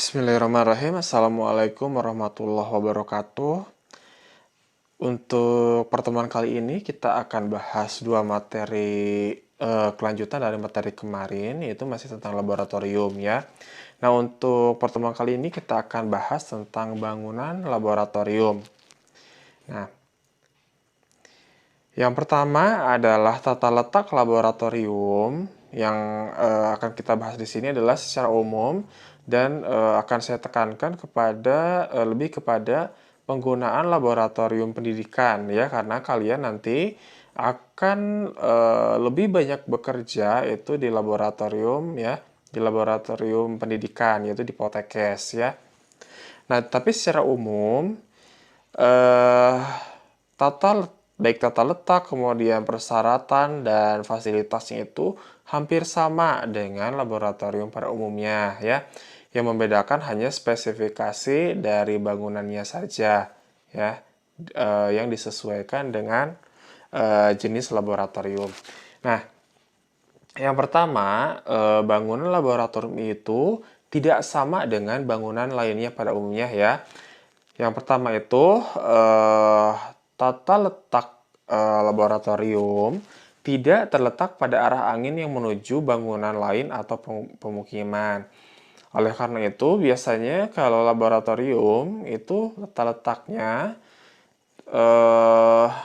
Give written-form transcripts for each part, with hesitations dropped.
Bismillahirrahmanirrahim. Assalamualaikum warahmatullahi wabarakatuh. Untuk pertemuan kali ini kita akan bahas dua materi kelanjutan dari materi kemarin, yaitu masih tentang laboratorium ya. Nah, untuk pertemuan kali ini kita akan bahas tentang bangunan laboratorium. Nah, yang pertama adalah tata letak laboratorium. Yang akan kita bahas di sini adalah secara umum dan akan saya tekankan kepada lebih kepada penggunaan laboratorium pendidikan ya, karena kalian nanti akan lebih banyak bekerja itu di laboratorium ya, di laboratorium pendidikan yaitu di Poltekkes ya. Nah, tapi secara umum eh baik tata letak, kemudian persyaratan dan fasilitasnya itu hampir sama dengan laboratorium pada umumnya ya. Yang membedakan hanya spesifikasi dari bangunannya saja ya, yang disesuaikan dengan jenis laboratorium. Nah, yang pertama, bangunan laboratorium itu tidak sama dengan bangunan lainnya pada umumnya ya. Yang pertama itu tata letak laboratorium tidak terletak pada arah angin yang menuju bangunan lain atau pemukiman. Oleh karena itu, biasanya kalau laboratorium itu letaknya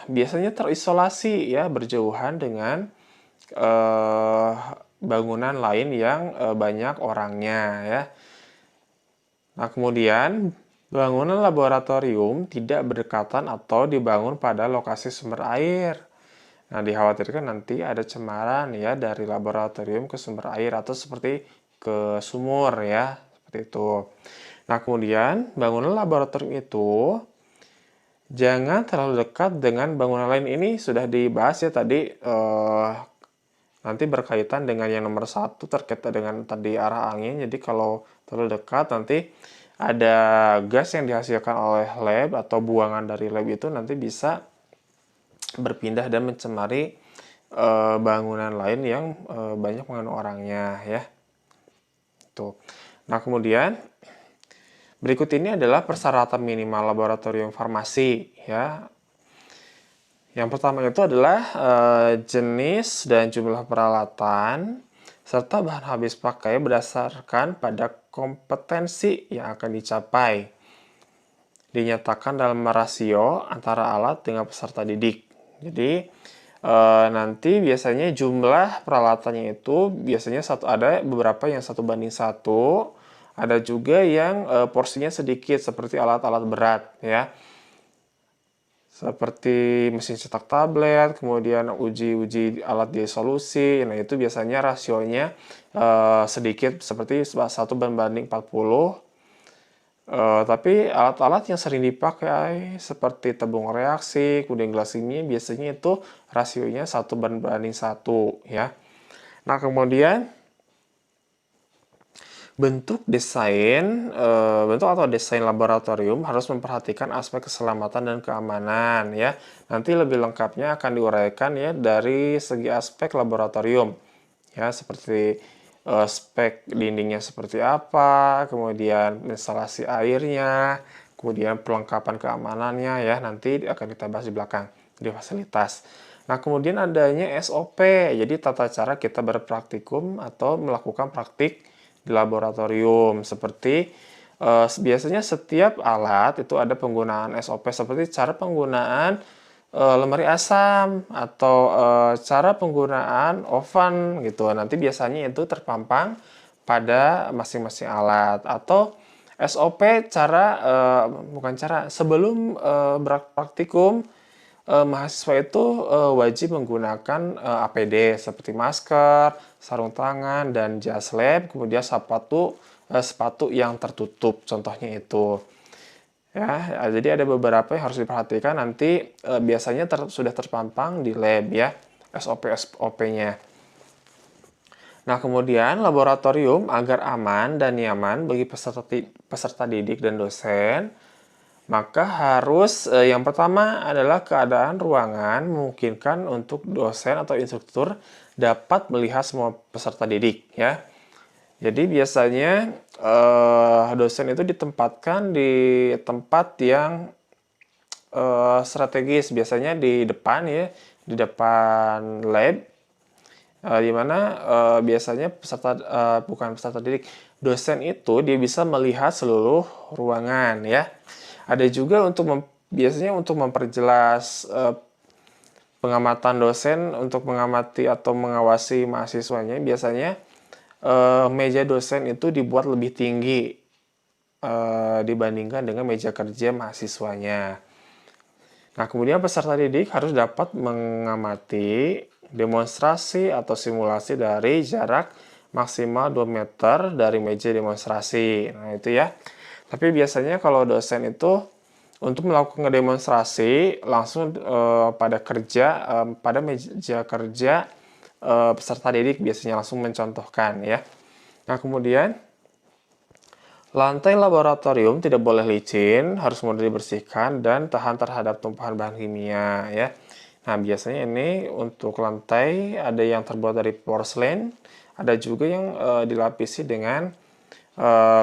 biasanya terisolasi ya, berjauhan dengan bangunan lain yang banyak orangnya ya. Nah, kemudian bangunan laboratorium tidak berdekatan atau dibangun pada lokasi sumber air. Nah, dikhawatirkan nanti ada cemaran ya dari laboratorium ke sumber air atau seperti ke sumur ya, seperti itu. Nah, kemudian bangunan laboratorium itu jangan terlalu dekat dengan bangunan lain. Ini sudah dibahas ya tadi, nanti berkaitan dengan yang nomor 1 terkait dengan tadi arah angin. Jadi kalau terlalu dekat nanti ada gas yang dihasilkan oleh lab atau buangan dari lab itu nanti bisa berpindah dan mencemari bangunan lain yang banyak mengandung orangnya ya. Tuh. Nah, kemudian berikut ini adalah persyaratan minimal laboratorium farmasi ya. Yang pertama itu adalah jenis dan jumlah peralatan serta bahan habis pakai berdasarkan pada kompetensi yang akan dicapai. Dinyatakan dalam rasio antara alat dengan peserta didik. Jadi nanti biasanya jumlah peralatannya itu biasanya ada beberapa yang 1:1, ada juga yang porsinya sedikit seperti alat-alat berat ya. Seperti mesin cetak tablet, kemudian uji alat disolusi. Nah, itu biasanya rasionya sedikit seperti 1:40. Tapi alat-alat yang sering dipakai seperti tabung reaksi, kemudian gelas ini biasanya itu rasionya 1:1 ya. Nah, kemudian bentuk atau desain laboratorium harus memperhatikan aspek keselamatan dan keamanan ya. Nanti lebih lengkapnya akan diuraikan ya dari segi aspek laboratorium ya, seperti spek dindingnya seperti apa, kemudian instalasi airnya, kemudian perlengkapan keamanannya ya, nanti akan kita bahas di belakang di fasilitas. Nah, kemudian adanya SOP, jadi tata cara kita berpraktikum atau melakukan praktik di laboratorium. Seperti biasanya setiap alat itu ada penggunaan SOP seperti cara penggunaan lemari asam atau cara penggunaan oven gitu. Nanti biasanya itu terpampang pada masing-masing alat atau SOP sebelum berpraktikum mahasiswa itu wajib menggunakan APD seperti masker, sarung tangan, dan jas lab, kemudian sepatu yang tertutup, contohnya itu. Ya, jadi ada beberapa yang harus diperhatikan nanti biasanya sudah terpampang di lab ya, SOP-nya. Nah, kemudian laboratorium agar aman dan nyaman bagi peserta didik dan dosen, maka harus yang pertama adalah keadaan ruangan memungkinkan untuk dosen atau instruktur dapat melihat semua peserta didik ya. Jadi biasanya dosen itu ditempatkan di tempat yang strategis, biasanya di depan ya, di depan lab, di mana biasanya bukan peserta didik, dosen itu dia bisa melihat seluruh ruangan ya. Ada juga biasanya untuk memperjelas pengamatan dosen untuk mengamati atau mengawasi mahasiswanya, biasanya meja dosen itu dibuat lebih tinggi dibandingkan dengan meja kerja mahasiswanya. Nah, kemudian peserta didik harus dapat mengamati demonstrasi atau simulasi dari jarak maksimal 2 meter dari meja demonstrasi. Nah, itu ya. Tapi biasanya kalau dosen itu untuk melakukan demonstrasi langsung pada meja kerja peserta didik biasanya langsung mencontohkan ya. Nah, kemudian lantai laboratorium tidak boleh licin, harus mudah dibersihkan dan tahan terhadap tumpahan bahan kimia ya. Nah, biasanya ini untuk lantai ada yang terbuat dari porselen, ada juga yang dilapisi dengan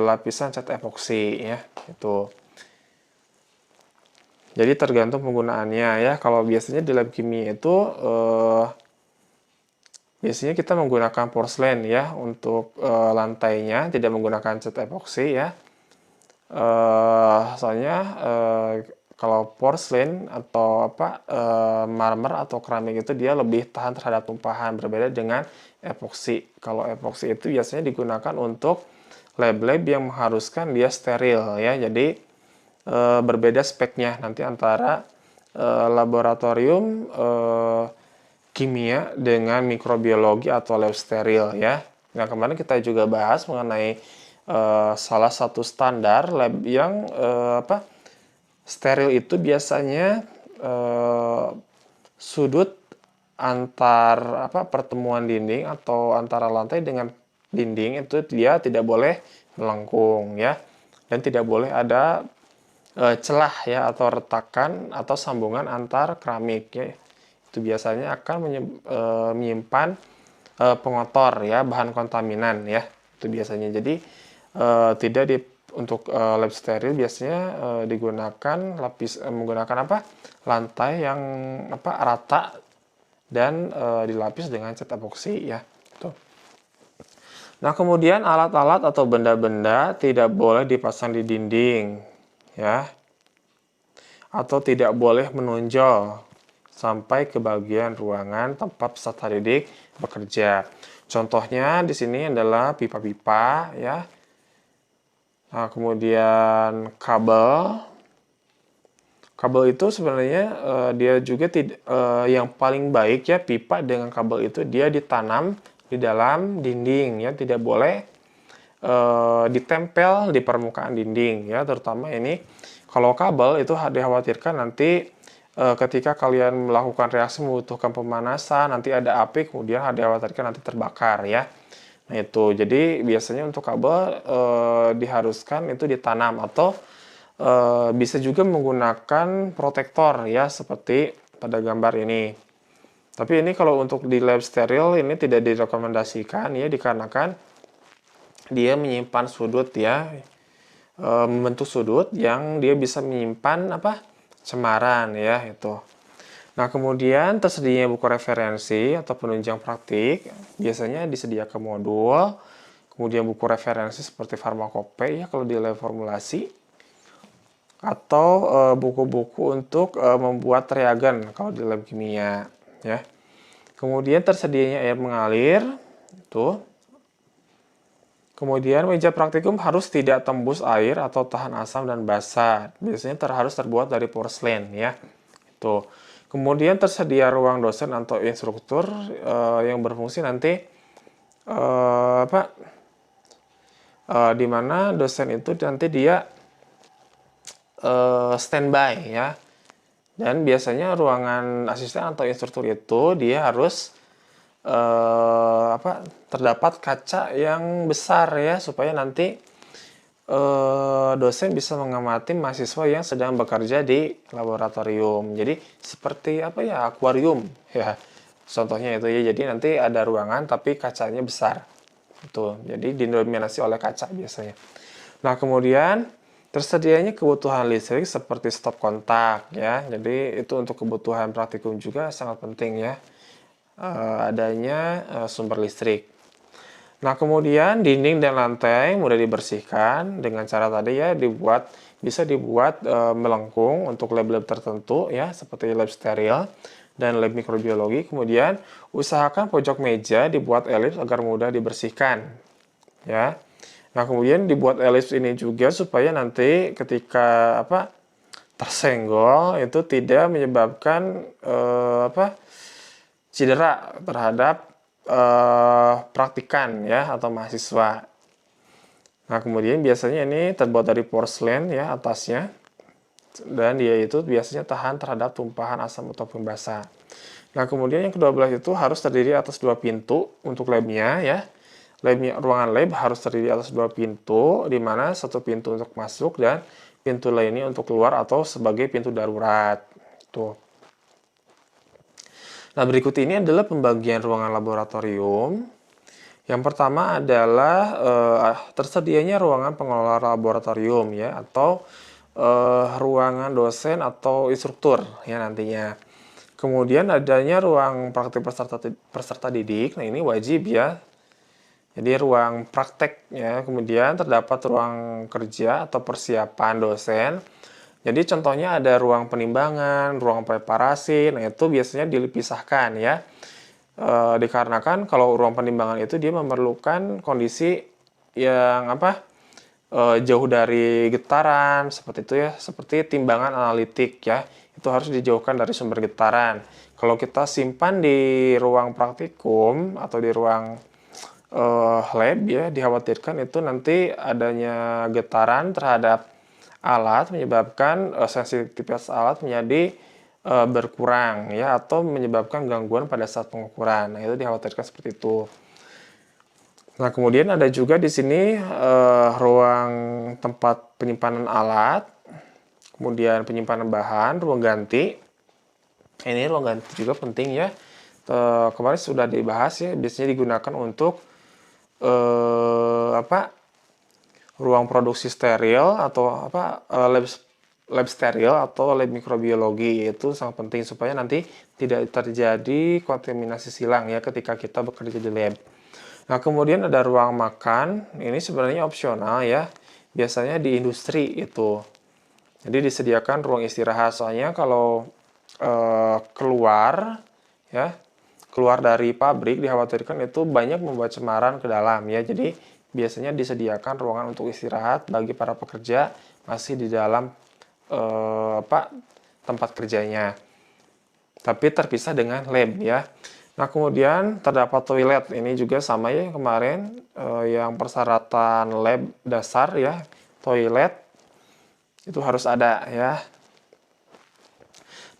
lapisan cat epoksi ya, itu. Jadi tergantung penggunaannya ya. Kalau biasanya di lab kimia itu biasanya kita menggunakan porselen ya untuk lantainya, tidak menggunakan cat epoksi ya. Soalnya kalau porselen atau marmer atau keramik itu dia lebih tahan terhadap tumpahan, berbeda dengan epoksi. Kalau epoksi itu biasanya digunakan untuk lab-lab yang mengharuskan dia steril ya. Jadi berbeda speknya nanti antara laboratorium kimia dengan mikrobiologi atau lab steril ya. Nah, kemarin kita juga bahas mengenai salah satu standar lab yang steril itu biasanya sudut antar pertemuan dinding atau antara lantai dengan dinding itu dia tidak boleh melengkung ya, dan tidak boleh ada celah ya atau retakan atau sambungan antar keramik ya. Itu biasanya akan menyimpan pengotor ya, bahan kontaminan ya. Itu biasanya. Jadi untuk lab steril biasanya digunakan menggunakan lantai yang rata dan dilapis dengan cat epoksi ya. Tuh. Nah, kemudian alat-alat atau benda-benda tidak boleh dipasang di dinding ya, atau tidak boleh menonjol sampai ke bagian ruangan tempat peserta didik bekerja. Contohnya di sini adalah pipa-pipa ya. Nah, kemudian kabel. Kabel itu sebenarnya dia juga yang paling baik ya, pipa dengan kabel itu dia ditanam di dalam dinding ya, tidak boleh ditempel di permukaan dinding ya, terutama ini kalau kabel itu dikhawatirkan nanti ketika kalian melakukan reaksi membutuhkan pemanasan, nanti ada api, kemudian dikhawatirkan nanti terbakar ya. Nah, itu jadi biasanya untuk kabel diharuskan itu ditanam atau bisa juga menggunakan protektor ya, seperti pada gambar ini. Tapi ini kalau untuk di lab steril ini tidak direkomendasikan ya, dikarenakan dia menyimpan sudut ya, membentuk sudut yang dia bisa menyimpan cemaran ya itu. Nah, kemudian tersedianya buku referensi atau penunjang praktik biasanya disediakan modul, kemudian buku referensi seperti farmakope ya kalau di lab formulasi, atau buku-buku untuk membuat reagen kalau di lab kimia ya. Kemudian tersedianya air mengalir tuh. Kemudian meja praktikum harus tidak tembus air atau tahan asam dan basa. Biasanya harus terbuat dari porselen ya. Itu. Kemudian tersedia ruang dosen atau instruktur yang berfungsi nanti di mana dosen itu nanti dia standby ya. Dan biasanya ruangan asisten atau instruktur itu dia harus terdapat kaca yang besar ya, supaya nanti dosen bisa mengamati mahasiswa yang sedang bekerja di laboratorium. Jadi seperti akuarium ya, contohnya itu ya. Jadi nanti ada ruangan tapi kacanya besar Tuh, jadi didominasi oleh kaca biasanya. Nah, kemudian tersedianya kebutuhan listrik seperti stop kontak ya. Jadi itu untuk kebutuhan praktikum juga sangat penting ya. Adanya sumber listrik. Nah, kemudian dinding dan lantai mudah dibersihkan dengan cara tadi ya, bisa dibuat melengkung untuk lab-lab tertentu ya, seperti lab steril dan lab mikrobiologi. Kemudian usahakan pojok meja dibuat elips agar mudah dibersihkan ya. Nah, kemudian dibuat elips ini juga supaya nanti ketika tersenggol itu tidak menyebabkan cedera terhadap praktikan ya atau mahasiswa. Nah, kemudian biasanya ini terbuat dari porselen ya atasnya, dan dia itu biasanya tahan terhadap tumpahan asam ataupun basa. Nah, kemudian yang ke-12 itu harus terdiri atas 2 pintu untuk labnya ya. Ruangan lab harus terdiri atas 2 pintu, di mana satu pintu untuk masuk dan pintu lainnya untuk keluar atau sebagai pintu darurat. Tuh. Nah, berikut ini adalah pembagian ruangan laboratorium. Yang pertama adalah tersedianya ruangan pengelola laboratorium ya, atau ruangan dosen atau instruktur ya nantinya. Kemudian adanya ruang praktik peserta didik. Nah, ini wajib ya. Jadi ruang praktek ya. Kemudian terdapat ruang kerja atau persiapan dosen. Jadi contohnya ada ruang penimbangan, ruang preparasi. Nah, itu biasanya dipisahkan ya. Dikarenakan kalau ruang penimbangan itu dia memerlukan kondisi yang jauh dari getaran seperti itu ya, seperti timbangan analitik ya, itu harus dijauhkan dari sumber getaran. Kalau kita simpan di ruang praktikum atau di ruang lab ya, dikhawatirkan itu nanti adanya getaran terhadap alat menyebabkan sensitivitas alat menjadi berkurang ya, atau menyebabkan gangguan pada saat pengukuran. Nah, itu dikhawatirkan seperti itu. Nah, kemudian ada juga di sini ruang tempat penyimpanan alat, kemudian penyimpanan bahan, ruang ganti. Ini ruang ganti juga penting ya. Kemarin sudah dibahas ya, biasanya digunakan untuk ruang produksi steril atau lab steril atau lab mikrobiologi. Itu sangat penting supaya nanti tidak terjadi kontaminasi silang ya ketika kita bekerja di lab. Nah, kemudian ada ruang makan. Ini sebenarnya opsional ya. Biasanya di industri itu. Jadi disediakan ruang istirahat. Soalnya kalau keluar dari pabrik dikhawatirkan itu banyak membuat cemaran ke dalam ya. Jadi biasanya disediakan ruangan untuk istirahat bagi para pekerja masih di dalam tempat kerjanya. Tapi terpisah dengan lab ya. Nah, kemudian terdapat toilet. Ini juga sama ya yang kemarin, yang persyaratan lab dasar ya, toilet itu harus ada ya.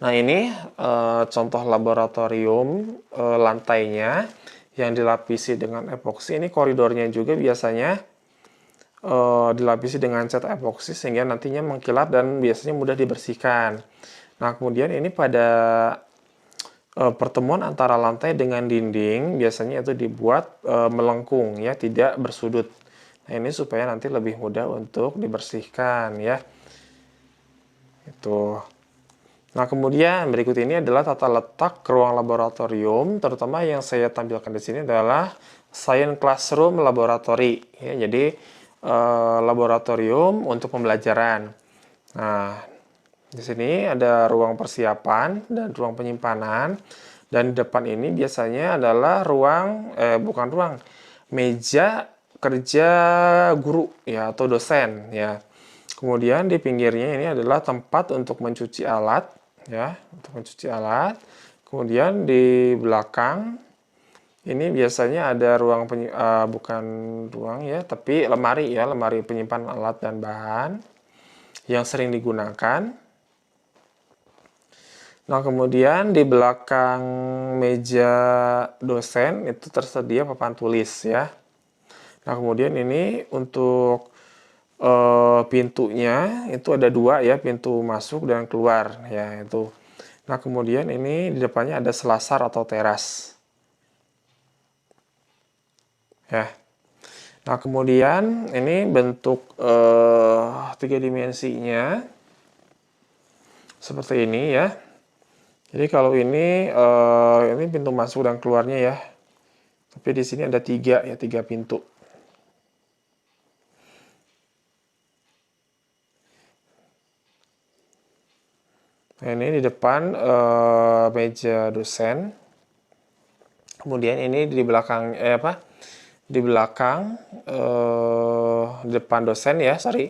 Nah, ini contoh laboratorium lantainya yang dilapisi dengan epoksi. Ini koridornya juga biasanya dilapisi dengan cat epoksi sehingga nantinya mengkilap dan biasanya mudah dibersihkan. Nah, kemudian ini pada pertemuan antara lantai dengan dinding biasanya itu dibuat melengkung ya, tidak bersudut. Nah, ini supaya nanti lebih mudah untuk dibersihkan ya. Itu. Nah, kemudian berikut ini adalah tata letak ruang laboratorium, terutama yang saya tampilkan di sini adalah Science Classroom Laboratory ya. Jadi laboratorium untuk pembelajaran. Nah, di sini ada ruang persiapan dan ruang penyimpanan, dan di depan ini biasanya adalah meja kerja guru ya atau dosen ya. Kemudian di pinggirnya ini adalah tempat untuk mencuci alat ya, untuk mencuci alat. Kemudian di belakang ini biasanya ada ruang bukan ruang ya, tapi lemari ya, lemari penyimpanan alat dan bahan yang sering digunakan. Nah, kemudian di belakang meja dosen itu tersedia papan tulis ya. Nah, kemudian ini untuk pintunya itu ada 2 ya, pintu masuk dan keluar ya itu. Nah, kemudian ini di depannya ada selasar atau teras. Ya. Nah, kemudian ini bentuk 3 dimensinya seperti ini ya. Jadi kalau ini pintu masuk dan keluarnya ya. Tapi di sini ada 3 ya, 3 pintu. Nah, ini di depan meja dosen. Kemudian ini di belakang Di belakang di depan dosen ya, sorry.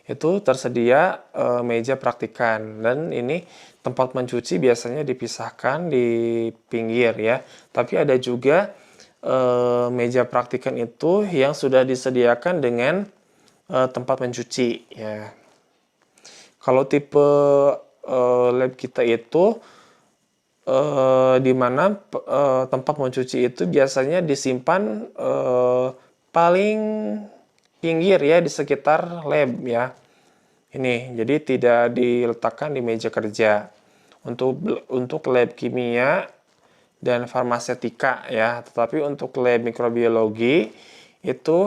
Itu tersedia meja praktikan, dan ini tempat mencuci biasanya dipisahkan di pinggir ya. Tapi ada juga meja praktikan itu yang sudah disediakan dengan tempat mencuci ya. Kalau tipe lab kita itu di mana tempat mencuci itu biasanya disimpan paling pinggir ya, di sekitar lab ya. Ini jadi tidak diletakkan di meja kerja. Untuk lab kimia dan farmasetika ya, tetapi untuk lab mikrobiologi itu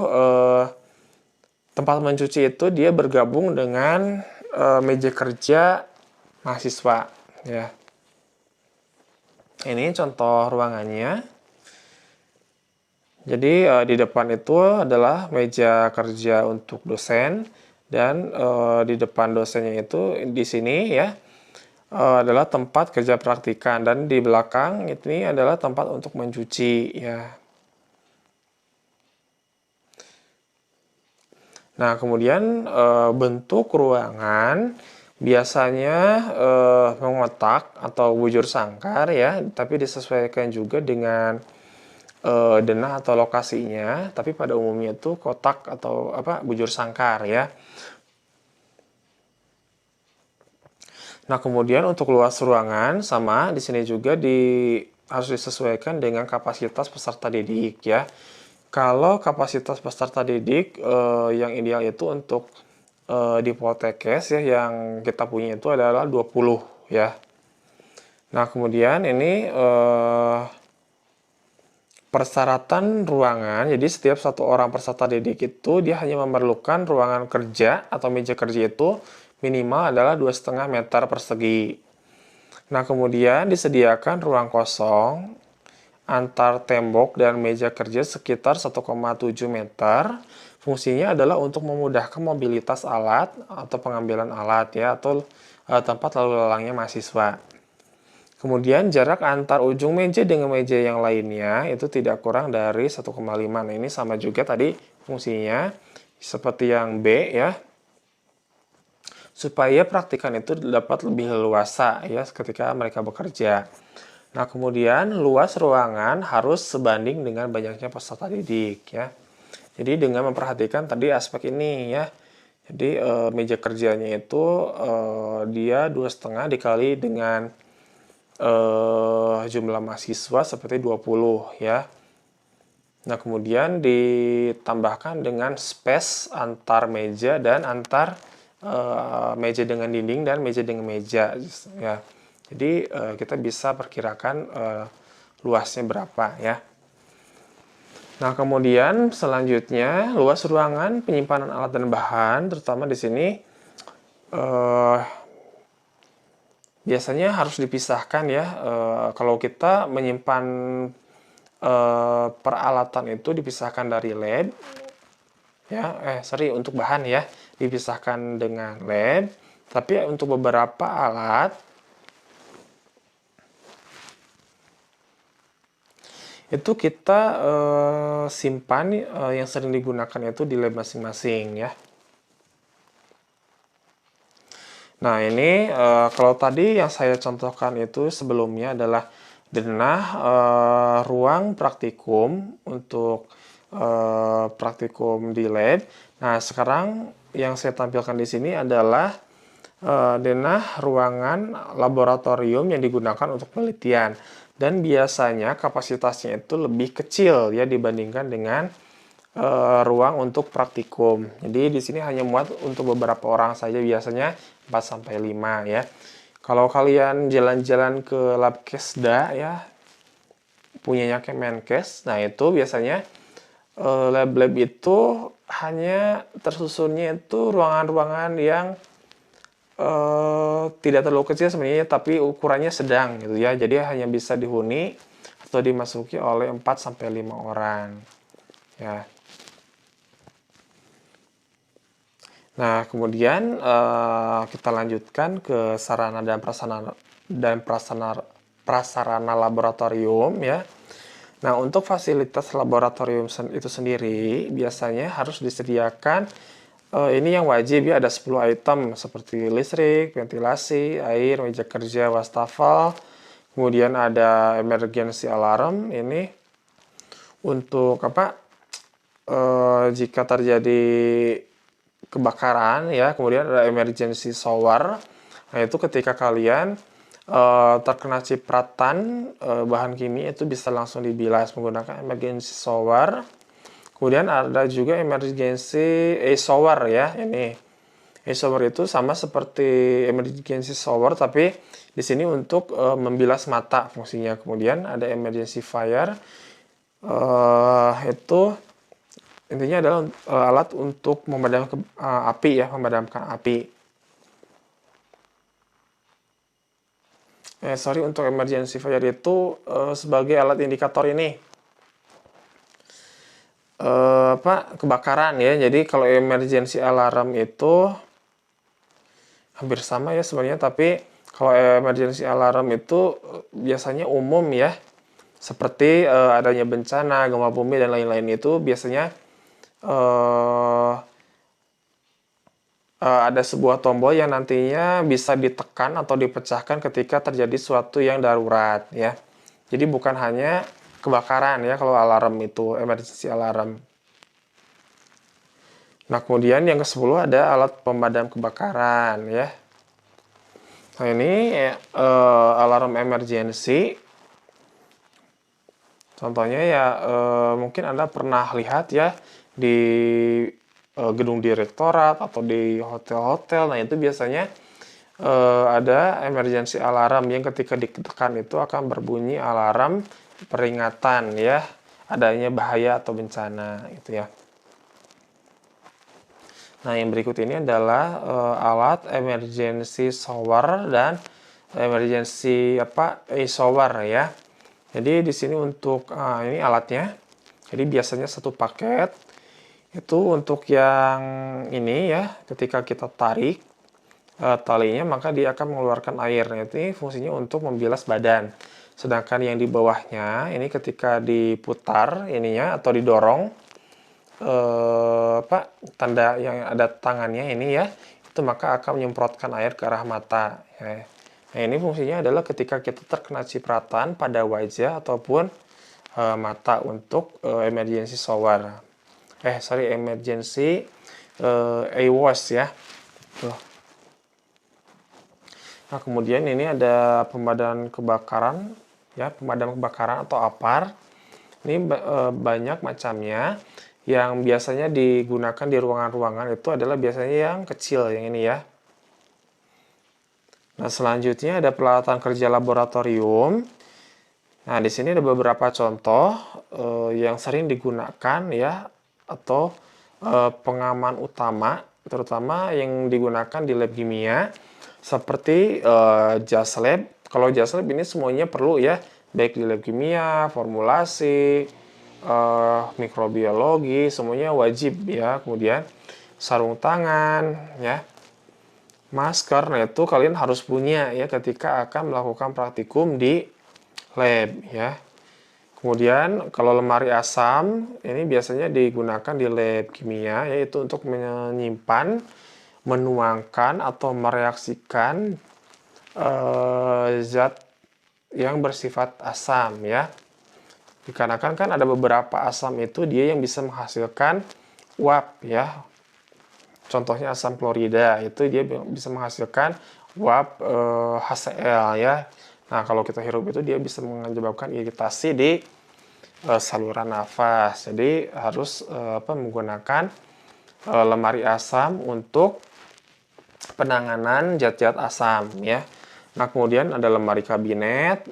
tempat mencuci itu dia bergabung dengan meja kerja mahasiswa ya. Ini contoh ruangannya. Jadi di depan itu adalah meja kerja untuk dosen, dan di depan dosennya itu di sini ya adalah tempat kerja praktikan, dan di belakang ini adalah tempat untuk mencuci ya. Nah, kemudian bentuk ruangan biasanya mengotak atau bujur sangkar ya, tapi disesuaikan juga dengan denah atau lokasinya, tapi pada umumnya itu kotak atau bujur sangkar ya. Nah, kemudian untuk luas ruangan sama di sini juga harus disesuaikan dengan kapasitas peserta didik ya. Kalau kapasitas peserta didik yang ideal itu untuk di Poltekkes ya, yang kita punya itu adalah 20 ya. Nah, kemudian ini persyaratan ruangan. Jadi setiap satu orang peserta didik itu dia hanya memerlukan ruangan kerja atau meja kerja itu minimal adalah 2,5 meter persegi. Nah, kemudian disediakan ruang kosong antar tembok dan meja kerja sekitar 1,7 meter. Fungsinya adalah untuk memudahkan mobilitas alat atau pengambilan alat ya, atau tempat lalu lalangnya mahasiswa. Kemudian jarak antar ujung meja dengan meja yang lainnya itu tidak kurang dari 1,5. Nah, ini sama juga tadi fungsinya seperti yang B ya, supaya praktikan itu dapat lebih leluasa ya ketika mereka bekerja. Nah, kemudian luas ruangan harus sebanding dengan banyaknya peserta didik ya. Jadi dengan memperhatikan tadi aspek ini ya. Jadi meja kerjanya itu dia 2,5 dikali dengan jumlah mahasiswa seperti 20 ya. Nah, kemudian ditambahkan dengan space antar meja dan antar meja dengan dinding dan meja dengan meja ya. Jadi kita bisa perkirakan luasnya berapa ya. Nah, kemudian selanjutnya luas ruangan penyimpanan alat dan bahan, terutama di sini biasanya harus dipisahkan ya. Kalau kita menyimpan peralatan itu dipisahkan dari lab ya, untuk bahan ya dipisahkan dengan lab, tapi untuk beberapa alat itu kita simpan yang sering digunakan itu di lab masing-masing ya. Nah, ini kalau tadi yang saya contohkan itu sebelumnya adalah denah ruang praktikum untuk praktikum di lab. Nah, sekarang yang saya tampilkan di sini adalah denah ruangan laboratorium yang digunakan untuk penelitian, dan biasanya kapasitasnya itu lebih kecil ya dibandingkan dengan ruang untuk praktikum. Jadi di sini hanya muat untuk beberapa orang saja, biasanya 4-5 ya. Kalau kalian jalan-jalan ke Labkesda ya, punyanya Kemenkes, nah itu biasanya Lab-lab itu hanya tersusunnya itu ruangan-ruangan yang tidak terlalu kecil sebenarnya, tapi ukurannya sedang gitu ya. Jadi hanya bisa dihuni atau dimasuki oleh 4 sampai 5 orang. Ya. Nah, kemudian kita lanjutkan ke sarana dan prasarana laboratorium ya. Nah, untuk fasilitas laboratorium itu sendiri biasanya harus disediakan ini yang wajib ya, ada 10 item seperti listrik, ventilasi, air, meja kerja, wastafel. Kemudian ada emergency alarm ini untuk apa? Jika terjadi kebakaran ya. Kemudian ada emergency shower. Nah, itu ketika kalian terkena cipratan bahan kimia itu bisa langsung dibilas menggunakan emergency shower. Kemudian ada juga emergency shower ya. Ini shower itu sama seperti emergency shower, tapi di sini untuk membilas mata fungsinya. Kemudian ada emergency fire, itu intinya adalah alat untuk memadamkan api ya, memadamkan api. Sorry, untuk emergency fire itu sebagai alat indikator ini kebakaran ya. Jadi kalau emergency alarm itu hampir sama ya sebenarnya, tapi kalau emergency alarm itu biasanya umum ya, seperti adanya bencana, gempa bumi dan lain-lain itu biasanya ada sebuah tombol yang nantinya bisa ditekan atau dipecahkan ketika terjadi suatu yang darurat ya. Jadi bukan hanya kebakaran ya kalau alarm itu, emergency alarm. Nah, kemudian yang ke-10 ada alat pemadam kebakaran ya. Nah, ini alarm emergency. Contohnya ya mungkin Anda pernah lihat ya di gedung direktorat atau di hotel-hotel. Nah, itu biasanya ada emergency alarm yang ketika ditekan itu akan berbunyi alarm peringatan ya adanya bahaya atau bencana gitu ya. Nah, yang berikut ini adalah alat emergency shower dan emergency shower ya. Jadi di sini untuk ini alatnya. Jadi biasanya satu paket itu untuk yang ini ya, ketika kita tarik talinya maka dia akan mengeluarkan air. Nah, ini fungsinya untuk membilas badan. Sedangkan yang di bawahnya ini ketika diputar ininya atau didorong tanda yang ada tangannya ini ya, itu maka akan menyemprotkan air ke arah mata ya. Nah, ini fungsinya adalah ketika kita terkena cipratan pada wajah ataupun mata untuk emergency shower. Emergency wash ya. Tuh. Nah, kemudian ini ada pemadam kebakaran ya, pemadam kebakaran atau APAR. Ini banyak macamnya. Yang biasanya digunakan di ruangan-ruangan itu adalah biasanya yang kecil, yang ini ya. Nah, selanjutnya ada peralatan kerja laboratorium. Nah, di sini ada beberapa contoh yang sering digunakan ya, atau pengaman utama, terutama yang digunakan di lab kimia, seperti jas lab. Kalau jas lab ini semuanya perlu ya, baik di lab kimia, formulasi, mikrobiologi, semuanya wajib ya. Kemudian sarung tangan ya, masker. Nah, itu kalian harus punya ya ketika akan melakukan praktikum di lab ya. Kemudian kalau lemari asam ini biasanya digunakan di lab kimia, yaitu untuk menyimpan, menuangkan atau mereaksikan zat yang bersifat asam ya. Dikarenakan kan ada beberapa asam itu dia yang bisa menghasilkan uap ya. Contohnya asam klorida, itu dia bisa menghasilkan uap HCl ya. Nah, kalau kita hirup itu dia bisa menyebabkan iritasi di saluran nafas. Jadi harus menggunakan lemari asam untuk penanganan zat-zat asam ya. Nah, kemudian ada lemari kabinet,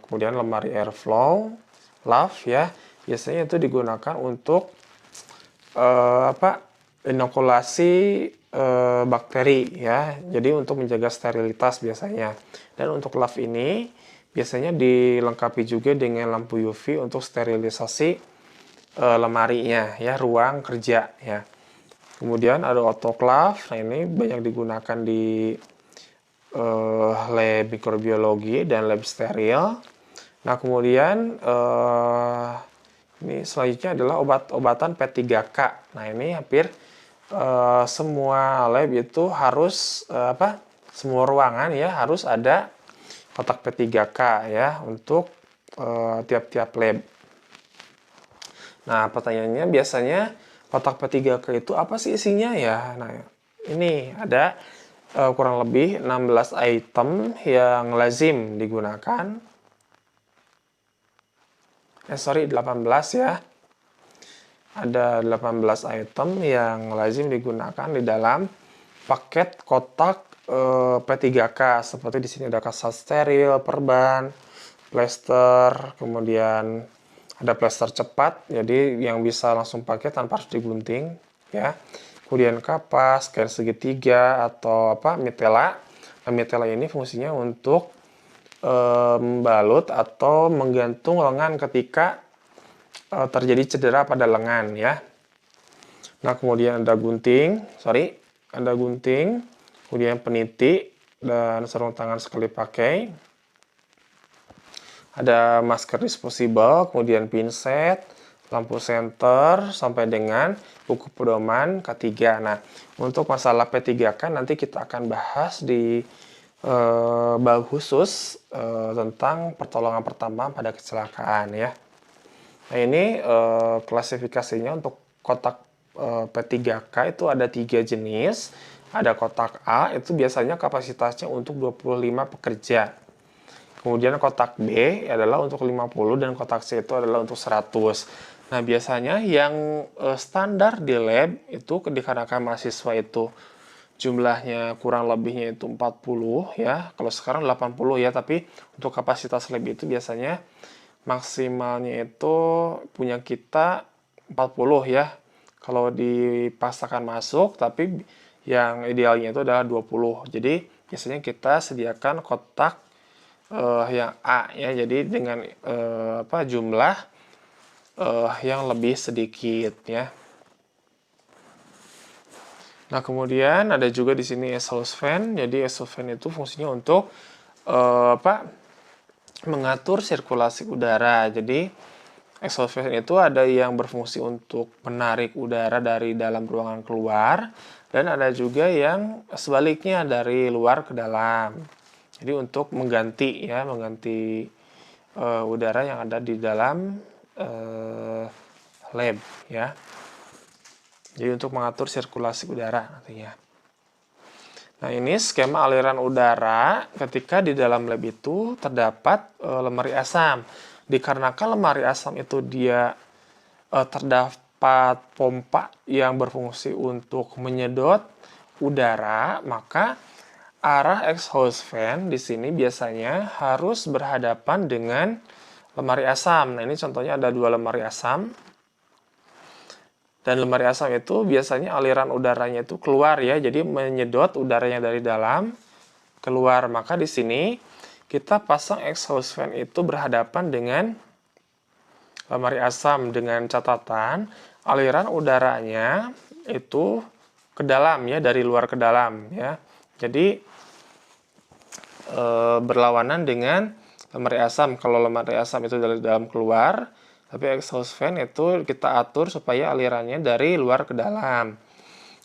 kemudian lemari airflow, valve ya, biasanya itu digunakan untuk inokulasi bakteri ya. Jadi untuk menjaga sterilitas biasanya. Dan untuk lab ini biasanya dilengkapi juga dengan lampu UV untuk sterilisasi lemarinya ya, ruang kerja ya. Kemudian ada autoclave. Nah, ini banyak digunakan di lab mikrobiologi dan lab steril. Nah, kemudian ini selanjutnya adalah obat-obatan P3K. Nah, ini hampir semua lab itu harus semua ruangan ya harus ada kotak P3K ya untuk tiap-tiap lab. Nah, pertanyaannya biasanya kotak P3K itu apa sih isinya ya? Nah, ini ada kurang lebih 16 item yang lazim digunakan. 18 ya. Ada 18 item yang lazim digunakan di dalam paket kotak P3K. Seperti di sini ada kaset steril, perban, plester, kemudian ada plester cepat, jadi yang bisa langsung pakai tanpa harus digunting ya. Kemudian kapas, kain segitiga atau mitela. Nah, mitela ini fungsinya untuk membalut atau menggantung lengan ketika terjadi cedera pada lengan ya. Nah, kemudian ada gunting, kemudian peniti dan sarung tangan sekali pakai. Ada masker disposable, kemudian pinset, lampu senter, sampai dengan buku pedoman K3. Nah, untuk masalah P3K nanti kita akan bahas di bab khusus tentang pertolongan pertama pada kecelakaan ya. Nah, ini klasifikasinya untuk kotak P3K itu ada 3 jenis. Ada kotak A, itu biasanya kapasitasnya untuk 25 pekerja. Kemudian kotak B adalah untuk 50 dan kotak C itu adalah untuk 100. Nah, biasanya yang standar di lab itu dikarenakan mahasiswa itu jumlahnya kurang lebihnya itu 40 ya. Kalau sekarang 80 ya, tapi untuk kapasitas lab itu biasanya maksimalnya itu punya kita 40 ya. Kalau dipaksakan masuk, tapi yang idealnya itu adalah 20. Jadi biasanya kita sediakan kotak yang A ya. Jadi dengan jumlah yang lebih sedikit ya. Nah, kemudian ada juga di sini exhaust fan. Jadi exhaust fan itu fungsinya untuk mengatur sirkulasi udara. Jadi exhaust fan itu ada yang berfungsi untuk menarik udara dari dalam ruangan keluar, dan ada juga yang sebaliknya dari luar ke dalam. Jadi untuk mengganti udara yang ada di dalam lab ya. Jadi untuk mengatur sirkulasi udara nantinya. Nah, ini skema aliran udara ketika di dalam lab itu terdapat lemari asam. Dikarenakan lemari asam itu dia terdapat pompa yang berfungsi untuk menyedot udara, maka arah exhaust fan di sini biasanya harus berhadapan dengan lemari asam. Nah, ini contohnya ada 2 lemari asam. Dan lemari asam itu biasanya aliran udaranya itu keluar ya, jadi menyedot udaranya dari dalam keluar. Maka di sini kita pasang exhaust fan itu berhadapan dengan lemari asam dengan catatan aliran udaranya itu ke dalam ya, dari luar ke dalam ya. Jadi berlawanan dengan lemari asam. Kalau lemari asam itu dari dalam keluar, tapi exhaust fan itu kita atur supaya alirannya dari luar ke dalam.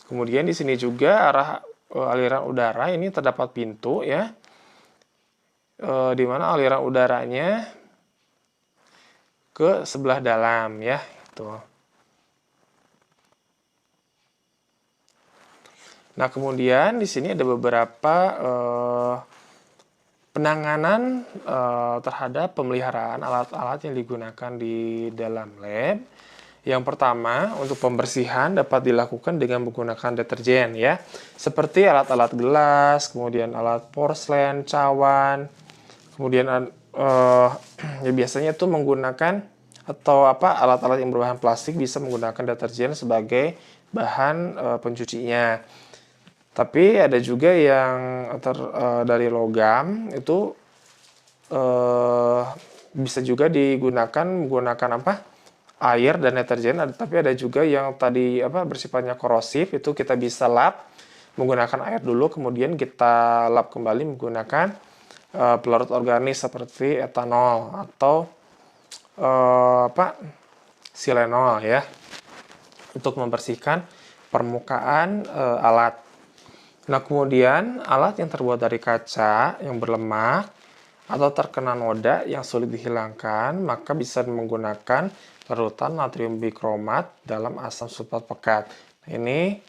Kemudian di sini juga arah aliran udara ini terdapat pintu ya, di mana aliran udaranya ke sebelah dalam ya. Itu. Nah, kemudian di sini ada beberapa penanganan terhadap pemeliharaan alat-alat yang digunakan di dalam lab. Yang pertama, untuk pembersihan dapat dilakukan dengan menggunakan deterjen ya. Seperti alat-alat gelas, kemudian alat porselen, cawan. Kemudian ya biasanya itu menggunakan atau alat-alat yang berbahan plastik bisa menggunakan deterjen sebagai bahan pencucinya. Tapi ada juga yang dari logam itu bisa juga digunakan menggunakan air dan deterjen. Tapi ada juga yang tadi bersifatnya korosif, itu kita bisa lap menggunakan air dulu, kemudian kita lap kembali menggunakan pelarut organik seperti etanol atau silenol ya, untuk membersihkan permukaan alat. Nah, kemudian alat yang terbuat dari kaca yang berlemak atau terkena noda yang sulit dihilangkan, maka bisa menggunakan larutan natrium bikromat dalam asam sulfat pekat. Ini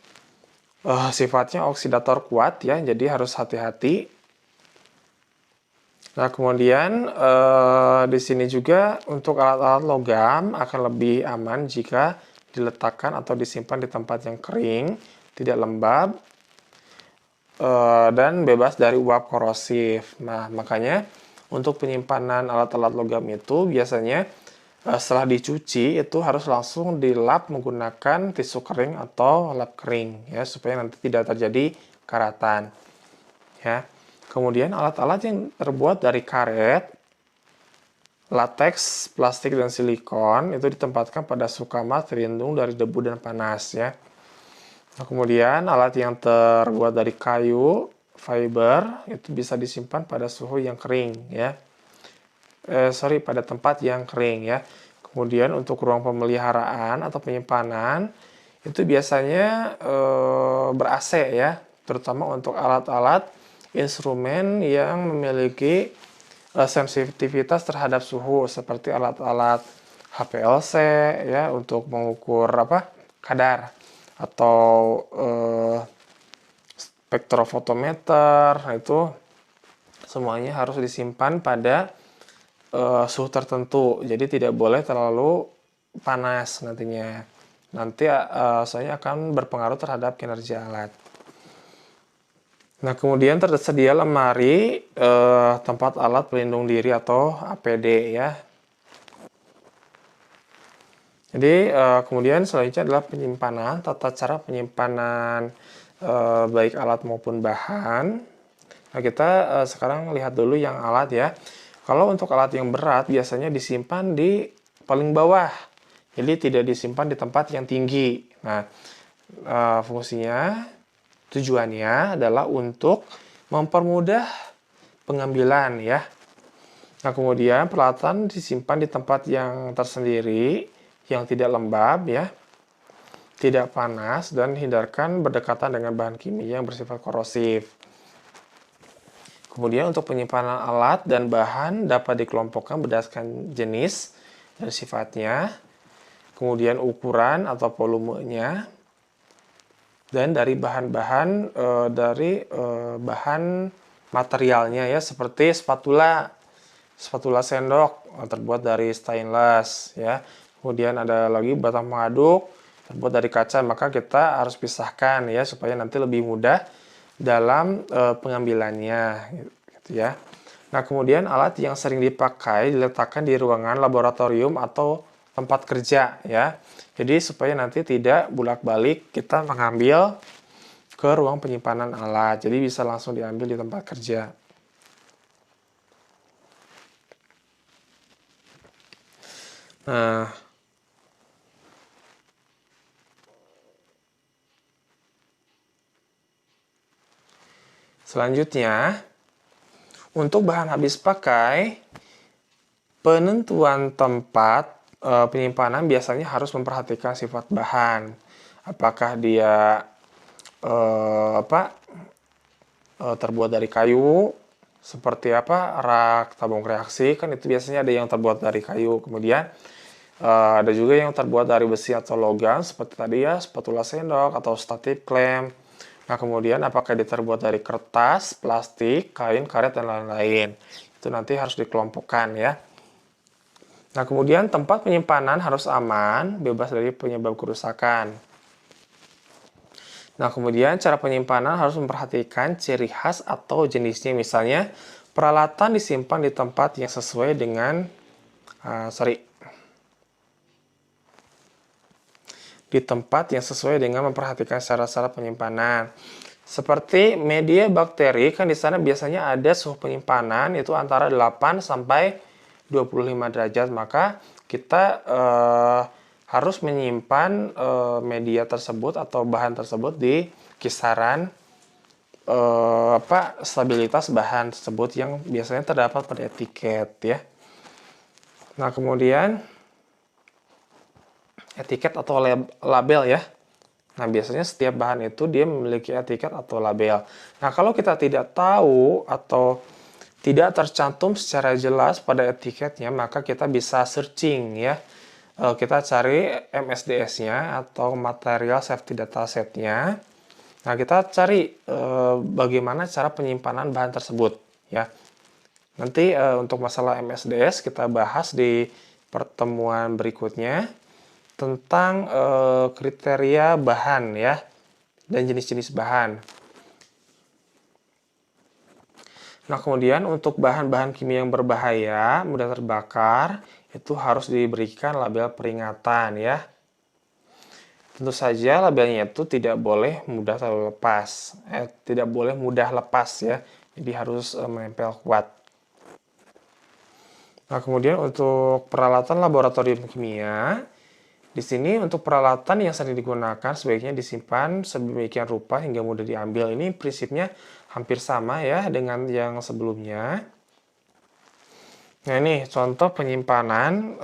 sifatnya oksidator kuat ya, jadi harus hati-hati. Nah, kemudian di sini juga untuk alat-alat logam akan lebih aman jika diletakkan atau disimpan di tempat yang kering, tidak lembab, dan bebas dari uap korosif. Nah, makanya untuk penyimpanan alat-alat logam itu biasanya setelah dicuci itu harus langsung dilap menggunakan tisu kering atau lap kering ya, supaya nanti tidak terjadi karatan ya. Kemudian alat-alat yang terbuat dari karet, lateks, plastik, dan silikon itu ditempatkan pada suhu kamar terlindung dari debu dan panas ya. Nah, kemudian alat yang terbuat dari kayu, fiber, itu bisa disimpan pada suhu yang kering ya. Pada tempat yang kering ya. Kemudian untuk ruang pemeliharaan atau penyimpanan itu biasanya ber-AC ya, terutama untuk alat-alat instrumen yang memiliki sensitivitas terhadap suhu seperti alat-alat HPLC ya, untuk mengukur kadar, atau spektrofotometer. Nah, itu semuanya harus disimpan pada suhu tertentu, jadi tidak boleh terlalu panas nantinya. Nanti soalnya akan berpengaruh terhadap kinerja alat. Nah, kemudian tersedia lemari tempat alat pelindung diri atau APD ya. Jadi kemudian selanjutnya adalah penyimpanan, tata cara penyimpanan baik alat maupun bahan. Nah, kita sekarang lihat dulu yang alat ya. Kalau untuk alat yang berat biasanya disimpan di paling bawah, jadi tidak disimpan di tempat yang tinggi. Nah, tujuannya adalah untuk mempermudah pengambilan ya. Nah, kemudian peralatan disimpan di tempat yang tersendiri, yang tidak lembab ya, tidak panas, dan hindarkan berdekatan dengan bahan kimia yang bersifat korosif. Kemudian untuk penyimpanan alat dan bahan dapat dikelompokkan berdasarkan jenis dan sifatnya, kemudian ukuran atau volumenya, dan dari bahan-bahan bahan materialnya ya, seperti spatula sendok terbuat dari stainless ya. Kemudian ada lagi batang pengaduk terbuat dari kaca, maka kita harus pisahkan ya, supaya nanti lebih mudah dalam pengambilannya gitu ya. Nah, kemudian alat yang sering dipakai diletakkan di ruangan laboratorium atau tempat kerja ya. Jadi supaya nanti tidak bolak-balik kita mengambil ke ruang penyimpanan alat. Jadi bisa langsung diambil di tempat kerja. Nah, selanjutnya, untuk bahan habis pakai, penentuan tempat penyimpanan biasanya harus memperhatikan sifat bahan. Apakah dia terbuat dari kayu, seperti rak tabung reaksi, kan itu biasanya ada yang terbuat dari kayu. Kemudian ada juga yang terbuat dari besi atau logam, seperti tadi ya, spatula sendok atau static clamp. Nah, kemudian apakah dia terbuat dari kertas, plastik, kain, karet, dan lain-lain. Itu nanti harus dikelompokkan ya. Nah, kemudian tempat penyimpanan harus aman, bebas dari penyebab kerusakan. Nah, kemudian cara penyimpanan harus memperhatikan ciri khas atau jenisnya. Misalnya, peralatan disimpan di tempat yang sesuai dengan di tempat yang sesuai dengan memperhatikan syarat-syarat penyimpanan. Seperti media bakteri, kan di sana biasanya ada suhu penyimpanan itu antara 8 sampai 25 derajat. Maka kita harus menyimpan media tersebut atau bahan tersebut di kisaran stabilitas bahan tersebut yang biasanya terdapat pada etiket ya. Nah, kemudian etiket atau label ya. Nah, biasanya setiap bahan itu dia memiliki etiket atau label. Nah, kalau kita tidak tahu atau tidak tercantum secara jelas pada etiketnya, maka kita bisa searching ya. Kita cari MSDS-nya atau Material Safety Data Set-nya. Nah, kita cari bagaimana cara penyimpanan bahan tersebut ya. Nanti untuk masalah MSDS kita bahas di pertemuan berikutnya tentang kriteria bahan ya dan jenis-jenis bahan. Nah, kemudian untuk bahan-bahan kimia yang berbahaya, mudah terbakar, itu harus diberikan label peringatan ya. Tentu saja labelnya itu tidak boleh mudah terlepas, tidak boleh mudah lepas ya. Jadi harus menempel kuat. Nah, kemudian untuk peralatan laboratorium kimia, di sini untuk peralatan yang sering digunakan sebaiknya disimpan sedemikian rupa hingga mudah diambil. Ini prinsipnya hampir sama ya dengan yang sebelumnya. Nah, ini contoh penyimpanan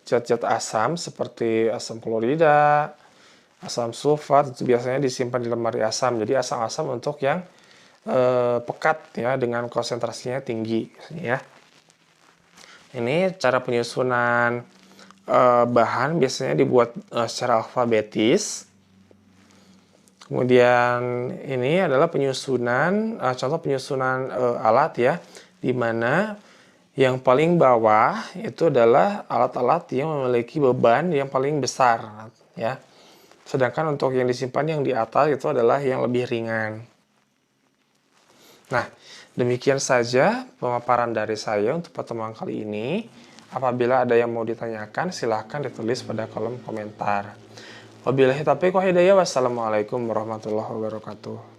zat-zat asam seperti asam klorida, asam sulfat itu biasanya disimpan di lemari asam. Jadi asam-asam untuk yang pekat ya dengan konsentrasinya tinggi ya. Ini cara penyusunan bahan biasanya dibuat secara alfabetis. Kemudian ini adalah penyusunan contoh penyusunan alat ya, di mana yang paling bawah itu adalah alat-alat yang memiliki beban yang paling besar ya. Sedangkan untuk yang disimpan yang di atas itu adalah yang lebih ringan. Nah, demikian saja pemaparan dari saya untuk pertemuan kali ini. Apabila ada yang mau ditanyakan, silahkan ditulis pada kolom komentar. Wabillahi taufiq wal hidayah. Wassalamualaikum warahmatullahi wabarakatuh.